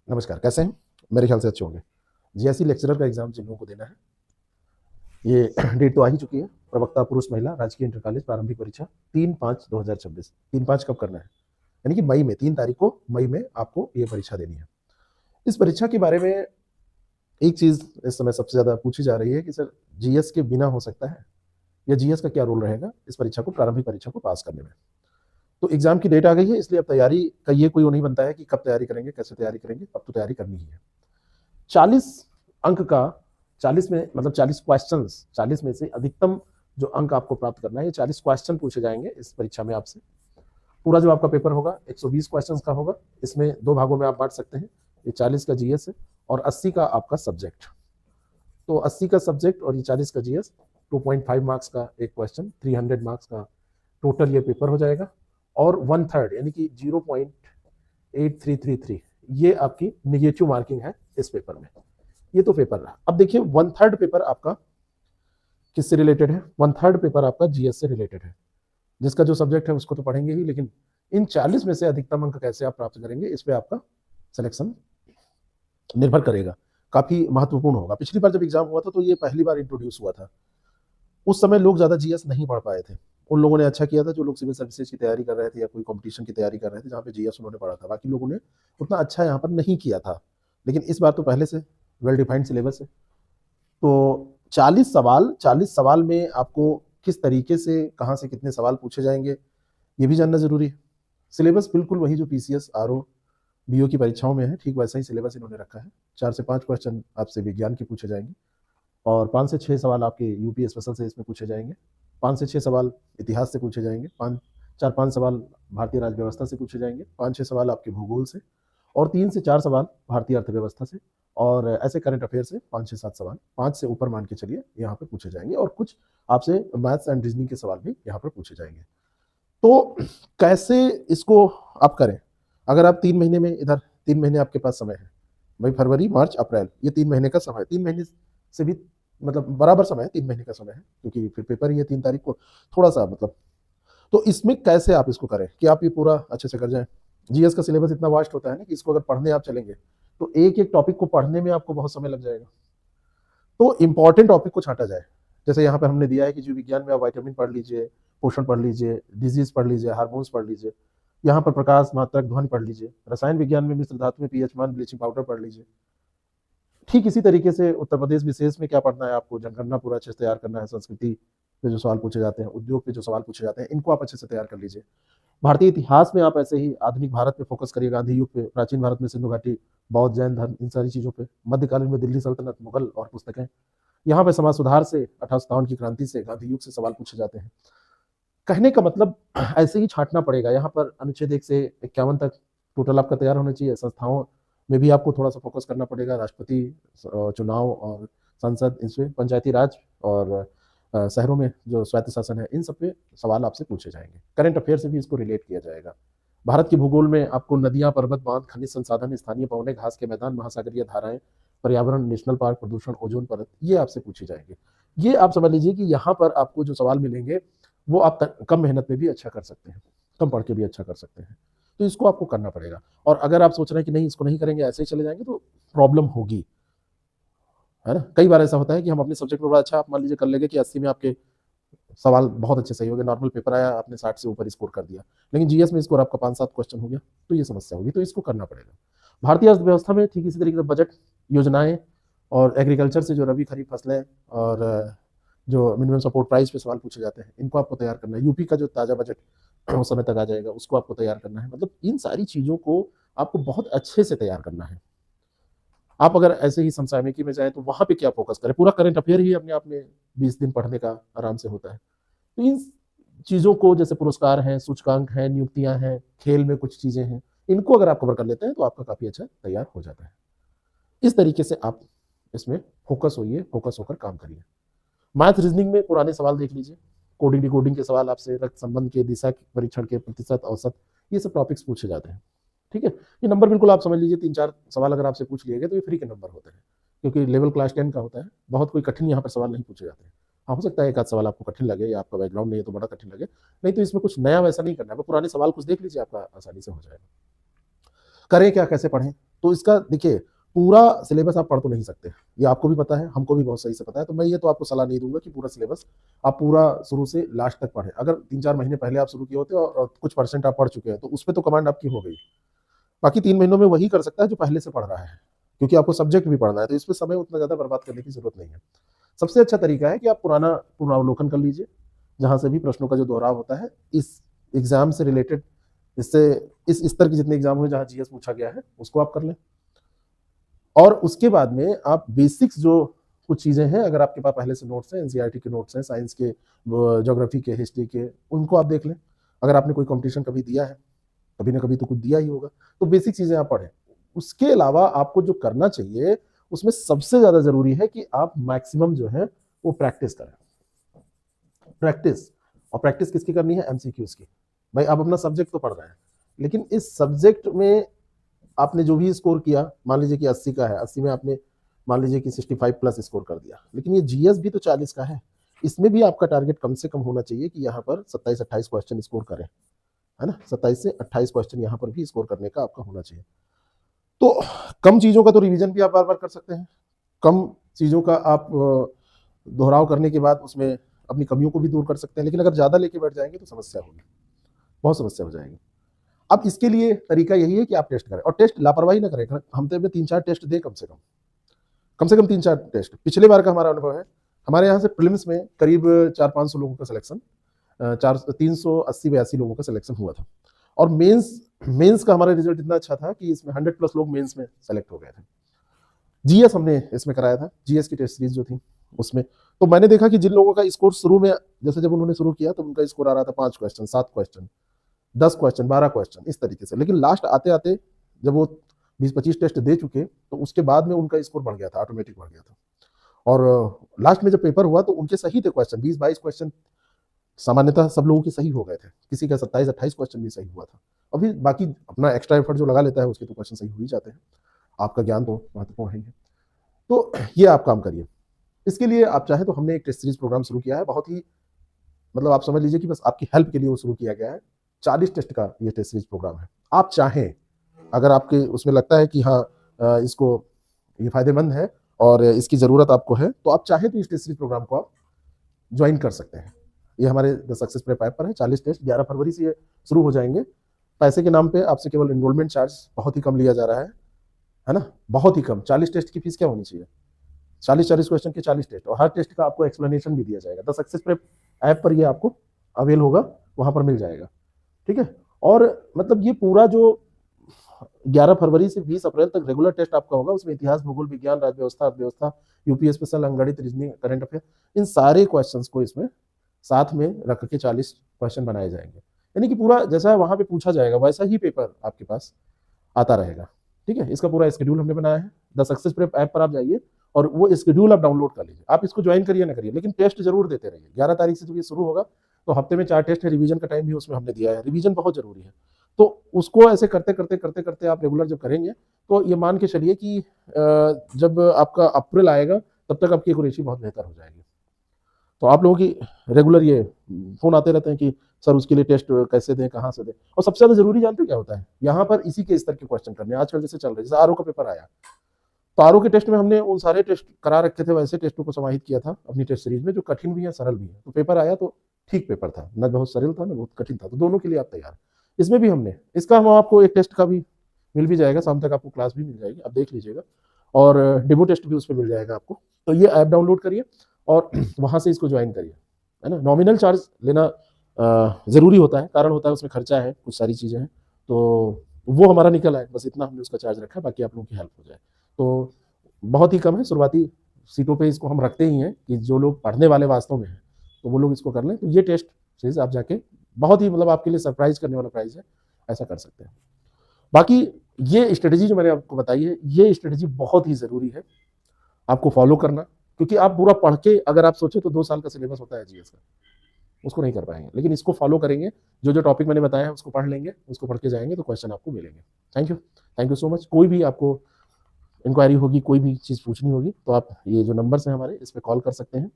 नमस्कार, कैसे हैं? मेरे ख्याल से अच्छे होंगे। जीएसई लेक्चरर का एग्जाम जिन लोगों को देना है, ये डेट तो आ ही चुकी है। प्रवक्ता पुरुष महिला राजकीय इंटर कॉलेज प्रारंभिक परीक्षा 3/5/2026। 3/5 कब करना है? यानी कि मई में, 3 तारीख को मई में आपको ये परीक्षा देनी है। इस परीक्षा के बारे में एक चीज इस समय सबसे ज्यादा पूछी जा रही है कि सर जीएस के बिना हो सकता है, या जीएस का क्या रोल रहेगा इस परीक्षा को, प्रारंभिक परीक्षा को पास करने में। तो एग्जाम की डेट आ गई है, इसलिए अब तैयारी का ये कोई वो नहीं बनता है कि कब तैयारी करेंगे, कैसे तैयारी करेंगे, अब तो तैयारी करनी ही है। 40 अंक का, 40 में मतलब 40 क्वेश्चंस, 40 में से अधिकतम जो अंक आपको प्राप्त करना है, ये 40 क्वेश्चन पूछे जाएंगे इस परीक्षा में आपसे। पूरा जो आपका पेपर होगा 120 क्वेश्चंस का होगा। इसमें दो भागों में आप बांट सकते हैं। ये 40 का जीएस है और 80 का आपका सब्जेक्ट। तो 80 का सब्जेक्ट और ये 40 का जीएस, 2.5 मार्क्स का एक क्वेश्चन, 300 मार्क्स का टोटल ये पेपर हो जाएगा। और 1/3 यानी कि 0.8333 ये आपकी निगेटिव मार्किंग है इस पेपर में। ये तो पेपर रहा। अब देखिए 1/3 पेपर आपका किससे रिलेटेड है? 1/3 पेपर आपका जीएस से रिलेटेड है। जिसका जो सब्जेक्ट है उसको तो पढ़ेंगे ही, लेकिन इन 40 में से अधिकतम अंक कैसे आप प्राप्त करेंगे, इस पे आपका सिलेक्शन निर्भर करेगा। काफी महत्वपूर्ण होगा। पिछली बार जब एग्जाम हुआ था तो ये पहली बार इंट्रोड्यूस हुआ था। उस समय लोग ज्यादा जीएस नहीं पढ़ पाए थे। उन लोगों ने अच्छा किया था जो लोग सिविल सर्विसेज की तैयारी कर रहे थे या कोई कंपटीशन की तैयारी कर रहे थे, जहाँ पे जीएस उन्होंने पढ़ा था। बाकी लोगों ने उतना अच्छा यहाँ पर नहीं किया था। लेकिन इस बार तो पहले से वेल डिफाइंड सिलेबस है। तो 40 सवाल में आपको किस तरीके से, कहाँ से कितने सवाल पूछे जाएंगे, ये भी जानना जरूरी है। सिलेबस बिल्कुल वही जो पीसीएस, आरओ, बीओ की परीक्षाओं में है, ठीक वैसा ही सिलेबस इन्होंने रखा है। 4 से 5 क्वेश्चन आपसे विज्ञान के पूछे जाएंगे और 5 से 6 सवाल आपके यूपी स्पेशल से इसमें पूछे जाएंगे। 5 से 6 सवाल इतिहास से पूछे जाएंगे। 4-5 सवाल भारतीय राज्य व्यवस्था से पूछे जाएंगे। 5-6 सवाल आपके भूगोल से और 3 से 4 सवाल भारतीय अर्थव्यवस्था से। और ऐसे करंट अफेयर से 5-6-7 सवाल, 5 से ऊपर मान के चलिए, यहाँ पे पूछे जाएंगे। और कुछ आपसे मैथ्स एंड रीजनिंग के सवाल भी यहाँ पर पूछे जाएंगे। तो कैसे इसको आप करें? अगर आप 3 महीने में, इधर 3 महीने आपके पास समय है, मई, फरवरी, मार्च, अप्रैल, ये 3 महीने का समय है। 3 महीने से भी मतलब बराबर समय है, 3 महीने का समय है, क्योंकि फिर पेपर ही है 3 तारीख को, थोड़ा सा मतलब। तो इसमें कैसे आप इसको करें कि आप ये पूरा अच्छे से कर जाएं? जीएस का सिलेबस इतना वास्ट होता है ना कि इसको अगर पढ़ने आप चलेंगे तो एक एक टॉपिक को पढ़ने में आपको बहुत समय लग जाएगा। तो इंपॉर्टेंट टॉपिक को छांटा जाए। जैसे यहाँ पर हमने दिया है कि जीव विज्ञान में आप वाइटामिन पढ़ लीजिए, पोषण पढ़ लीजिए, डिजीज पढ़ लीजिए, हार्मोन्स पढ़ लीजिए। यहाँ पर प्रकाश, मात्रक, ध्वनि पढ़ लीजिए। रसायन विज्ञान में मिश्र धातु में पीएच मान, ब्लीचिंग पाउडर पढ़ लीजिए। ठीक इसी तरीके से उत्तर प्रदेश विशेष में क्या पढ़ना है आपको? जनगणना पूरा अच्छे से तैयार करना है। संस्कृति पे जो सवाल पूछे जाते हैं, उद्योग पे जो सवाल पूछे जाते हैं, इनको आप अच्छे से तैयार कर लीजिए। भारतीय इतिहास में आप ऐसे ही आधुनिक भारत पे फोकस करिए, गांधी युग पे, प्राचीन भारत में सिंधु घाटी, बौद्ध, जैन धर्म, इन सारी चीजों पे। मध्यकालीन में दिल्ली सल्तनत, मुगल और पुस्तकें। यहाँ पे समाज सुधार से, 1857 की क्रांति से, गांधी युग से सवाल पूछे जाते हैं। कहने का मतलब ऐसे ही छांटना पड़ेगा। यहाँ पर अनुच्छेद 1 से 51 तक टोटल आपका तैयार होना चाहिए। संस्थाओं में भी आपको थोड़ा सा फोकस करना पड़ेगा। राष्ट्रपति चुनाव और संसद, इसमें पंचायती राज और शहरों में जो स्वायत्त शासन है, इन सब पे सवाल आपसे पूछे जाएंगे। करंट अफेयर से भी इसको रिलेट किया जाएगा। भारत के भूगोल में आपको नदियां, पर्वत, बांध, खनिज संसाधन, स्थानीय पवने, घास के मैदान, महासागरीय धाराएं, पर्यावरण, नेशनल पार्क, प्रदूषण, ओजोन परत, ये आपसे पूछे जाएंगे। ये आप समझ लीजिए कि यहाँ पर आपको जो सवाल मिलेंगे वो आप कम मेहनत में भी अच्छा कर सकते हैं, कम पढ़ के भी अच्छा कर सकते हैं। तो इसको आपको करना पड़ेगा। और अगर आप सोच रहे हैं कि नहीं इसको नहीं करेंगे, ऐसे ही चले जाएंगे, तो प्रॉब्लम होगी, है ना। कई बार ऐसा होता है कि हम अपने सब्जेक्ट में बड़ा अच्छा, आप मान लीजिए कर लेंगे कि 80 में आपके सवाल बहुत अच्छे सही हो गए, नॉर्मल पेपर आया, आपने 60 से ऊपर स्कोर कर दिया, लेकिन जीएस में स्कोर आपका 5-7 क्वेश्चन हो गया, तो ये समस्या होगी। तो इसको करना पड़ेगा। भारतीय अर्थव्यवस्था में ठीक इसी तरीके से बजट, योजनाएं और एग्रीकल्चर से जो रबी खरीफ फसलें और जो मिनिमम सपोर्ट प्राइस पे सवाल पूछे जाते हैं, इनको आपको तैयार करना है। यूपी का जो ताजा बजट उस समय तक आ जाएगा, उसको आपको तैयार करना है। मतलब इन सारी चीजों को आपको बहुत अच्छे से तैयार करना है। आप अगर ऐसे ही समसामयिकी में जाए तो वहां पे क्या फोकस करें? पूरा करंट अफेयर ही अपने आप में 20 दिन पढ़ने का आराम से होता है। तो इन चीजों को, जैसे पुरस्कार हैं, सूचकांक हैं, नियुक्तियां हैं, खेल में कुछ चीजें हैं, इनको अगर आप कवर कर लेते हैं तो आपका काफी अच्छा तैयार हो जाता है। इस तरीके से आप इसमें फोकस होइए, फोकस होकर काम करिए। मैथ रीजनिंग में पुराने सवाल देख लीजिए। कोडिंग डिकोडिंग के सवाल आपसे, रक्त संबंध के, दिशा के परीक्षण के, प्रतिशत, औसत, ये सब टॉपिक्स पूछे जाते हैं। ठीक है, ये नंबर बिल्कुल आप समझ लीजिए, 3-4 सवाल अगर आपसे पूछ लिए गए तो ये फ्री के नंबर होते हैं, क्योंकि लेवल क्लास 10 का होता है। बहुत कोई कठिन यहाँ पर सवाल नहीं पूछे जाते हैं। हाँ, हो सकता है एक आध सवाल आपको कठिन लगे या आपका बैकग्राउंड नहीं है तो बड़ा कठिन लगे, नहीं तो इसमें कुछ नया वैसा नहीं करना है। पुराने सवाल कुछ देख लीजिए, आपका आसानी से हो जाएगा। करें क्या, कैसे पढ़ें? तो इसका देखिए पूरा सिलेबस आप पढ़ तो नहीं सकते, ये आपको भी पता है, हमको भी बहुत सही से पता है। तो मैं ये तो आपको सलाह नहीं दूंगा कि पूरा सिलेबस आप पूरा शुरू से लास्ट तक पढ़ें। अगर 3-4 महीने पहले आप शुरू किए होते और कुछ परसेंट आप पढ़ चुके हैं तो उस पर तो कमांड आपकी हो गई। बाकी 3 महीनों में वही कर सकता है जो पहले से पढ़ रहा है, क्योंकि आपको सब्जेक्ट भी पढ़ना है, तो इस पर समय उतना ज़्यादा बर्बाद करने की जरूरत नहीं है। सबसे अच्छा तरीका है कि आप पुराना पुनरावलोकन कर लीजिए, जहां से भी प्रश्नों का जो दोहराव होता है इस एग्जाम से रिलेटेड, इससे इस स्तर के जितने एग्जाम हुए जहां जीएस पूछा गया है उसको आप कर लें। और उसके बाद में आप बेसिक्स जो कुछ चीज़ें हैं, अगर आपके पास पहले से नोट्स हैं, एनसीईआरटी के नोट्स हैं, साइंस के, ज्योग्राफी के, हिस्ट्री के, उनको आप देख लें। अगर आपने कोई कंपटीशन कभी दिया है, कभी ना कभी तो कुछ दिया ही होगा, तो बेसिक चीज़ें आप पढ़ें। उसके अलावा आपको जो करना चाहिए उसमें सबसे ज़्यादा ज़रूरी है कि आप मैक्सिमम जो है वो प्रैक्टिस करें। प्रैक्टिस, और प्रैक्टिस किसकी करनी है? एमसीक्यूज की। भाई आप अपना सब्जेक्ट तो पढ़ रहे हैं, लेकिन इस सब्जेक्ट में आपने जो भी स्कोर किया, मान लीजिए कि 80 का है, 80 में आपने मान लीजिए कि 65 प्लस स्कोर कर दिया, लेकिन ये जीएस भी तो 40 का है, इसमें भी आपका टारगेट कम से कम होना चाहिए कि यहाँ पर 27-28 क्वेश्चन स्कोर करें, है ना। 27 से 28 क्वेश्चन यहाँ पर भी स्कोर करने का आपका होना चाहिए। तो कम चीज़ों का तो रिवीजन भी आप बार बार कर सकते हैं, कम चीज़ों का आप दोहराव करने के बाद उसमें अपनी कमियों को भी दूर कर सकते हैं, लेकिन अगर ज़्यादा लेके बैठ जाएंगे तो समस्या होगी, बहुत समस्या हो जाएगी। अब इसके लिए तरीका यही है कि आप टेस्ट करें, और टेस्ट लापरवाही ना करें, हफ्ते में 3-4 टेस्ट दें, कम से कम 3-4 टेस्ट। पिछले बार का हमारा अनुभव है, हमारे यहाँ से प्रीलिम्स में करीब 400-500 लोगों का सिलेक्शन, 380-82 लोगों का सिलेक्शन हुआ था, और मेंस का हमारा रिजल्ट इतना अच्छा था कि इसमें 100 प्लस लोग मेंस में सेलेक्ट हो गए थे। जीएस हमने इसमें कराया था, जीएस की टेस्ट सीरीज जो थी उसमें, तो मैंने देखा कि जिन लोगों का स्कोर शुरू में, जैसे जब उन्होंने शुरू किया तो उनका स्कोर आ रहा था 5 क्वेश्चन, 7 क्वेश्चन, 10 क्वेश्चन, 12 क्वेश्चन, इस तरीके से। लेकिन लास्ट आते आते जब वो 20-25 टेस्ट दे चुके तो उसके बाद में उनका स्कोर बढ़ गया था, ऑटोमेटिक बढ़ गया था। और लास्ट में जब पेपर हुआ तो उनके सही थे क्वेश्चन, 20-22 क्वेश्चन सामान्यतः सब लोगों के सही हो गए थे, किसी का 27-28 क्वेश्चन भी सही हुआ था। अभी बाकी अपना एक्स्ट्रा एफर्ट जो लगा लेता है उसके तो क्वेश्चन सही हो ही जाते हैं, आपका ज्ञान तो महत्वपूर्ण है। तो ये आप काम करिए। इसके लिए आप चाहे तो हमने एक टेस्ट सीरीज प्रोग्राम शुरू किया है, बहुत ही मतलब आप समझ लीजिए कि बस आपकी हेल्प के लिए वो शुरू किया गया है। 40 टेस्ट का ये टेस्ट सीरीज प्रोग्राम है। आप चाहें, अगर आपके उसमें लगता है कि हाँ इसको ये फायदेमंद है और इसकी ज़रूरत आपको है, तो आप चाहें तो इस टेस्ट सीरीज प्रोग्राम को आप ज्वाइन कर सकते हैं। ये हमारे द सक्सेस प्रेप ऐप पर है। 40 टेस्ट 11 फरवरी से ये शुरू हो जाएंगे। पैसे के नाम पे आपसे केवल एनरोलमेंट चार्ज बहुत ही कम लिया जा रहा है ना, बहुत ही कम। 40 टेस्ट की फीस क्या होनी चाहिए? 40 क्वेश्चन के 40 टेस्ट, और हर टेस्ट का आपको एक्सप्लेनेशन भी दिया जाएगा। द सक्सेस प्रेप ऐप पर ये आपको अवेल होगा, वहां पर मिल जाएगा, ठीक है। और मतलब ये पूरा जो 11 फरवरी से 20 अप्रैल तक रेगुलर टेस्ट आपका होगा, उसमें इतिहास, भूगोल, विज्ञान, राज्य व्यवस्था, अर्थव्यवस्था, यूपी स्पेशल, अंगणित, रीजनिंग, करंट अफेयर, इन सारे क्वेश्चंस को इसमें साथ में रख के 40 क्वेश्चन बनाए जाएंगे। यानी कि पूरा जैसा वहां पे पूछा जाएगा वैसा ही पेपर आपके पास आता रहेगा, ठीक है। इसका पूरा स्केड्यूल हमने बनाया है। द सक्सेस प्रेप ऐप पर आप जाइए और वो स्केड्यूल आप डाउनलोड कर लीजिए। आप इसको ज्वाइन करिए ना करिए, लेकिन टेस्ट जरूर देते रहिए। 11 तारीख से जब ये शुरू होगा तो हफ्ते में 4 टेस्ट है, रिवीजन का टाइम भी उसमें हमने दिया है। रिवीजन बहुत जरूरी है, तो उसको ऐसे करते करते करते करते आप रेगुलर जब करेंगे तो ये मान के चलिए कि जब आपका अप्रैल आएगा तब तक आपकी एक्यूरेसी बहुत बेहतर हो जाएगी। तो आप लोगों की रेगुलर ये फोन आते रहते हैं कि सर उसके लिए टेस्ट कैसे दें, कहाँ से दें, और सबसे ज्यादा जरूरी जानते हो क्या होता है? यहाँ पर इसी के स्तर के क्वेश्चन करने। आजकल जैसे चल रहे, जैसे आरओ का पेपर आया, तो आरओ के टेस्ट में हमने उन सारे टेस्ट करा रखे थे, वैसे टेस्टों को समाहित किया था अपनी टेस्ट सीरीज में, जो कठिन भी है सरल भी है। तो पेपर आया तो ठीक पेपर था, न बहुत सरल था न बहुत कठिन था, तो दोनों के लिए आप तैयार। इसमें भी हमने इसका, हम आपको एक टेस्ट का भी मिल भी जाएगा, शाम तक आपको क्लास भी मिल जाएगी, आप देख लीजिएगा, और डेमो टेस्ट भी उसमें मिल जाएगा आपको। तो ये ऐप डाउनलोड करिए और वहां से इसको ज्वाइन करिए, है ना। नॉमिनल चार्ज लेना ज़रूरी होता है, कारण होता है उसमें खर्चा है, कुछ सारी चीज़ें हैं, तो वो हमारा निकल आए, बस इतना हमने उसका चार्ज रखा है, बाकी आप लोगों की हेल्प हो जाए। तो बहुत ही कम है, शुरुआती सीटों पे इसको हम रखते ही हैं कि जो लोग पढ़ने वाले वास्तव में हैं तो वो लोग इसको कर लें। तो ये टेस्ट सीरीज आप जाके, बहुत ही मतलब आपके लिए सरप्राइज करने वाला प्राइस है, ऐसा कर सकते हैं। बाकी ये स्ट्रेटेजी जो मैंने आपको बताई है, ये स्ट्रेटेजी बहुत ही ज़रूरी है आपको फॉलो करना, क्योंकि आप पूरा पढ़ के अगर आप सोचे तो 2 साल का सिलेबस होता है जीएस का, उसको नहीं कर पाएंगे। लेकिन इसको फॉलो करेंगे, जो जो टॉपिक मैंने बताया है उसको पढ़ लेंगे, उसको पढ़ के जाएंगे तो क्वेश्चन आपको मिलेंगे। Thank you so much. कोई भी आपको इंक्वायरी होगी, कोई भी चीज़ पूछनी होगी तो आप ये जो नंबर्स हैं हमारे, इस पर कॉल कर सकते हैं।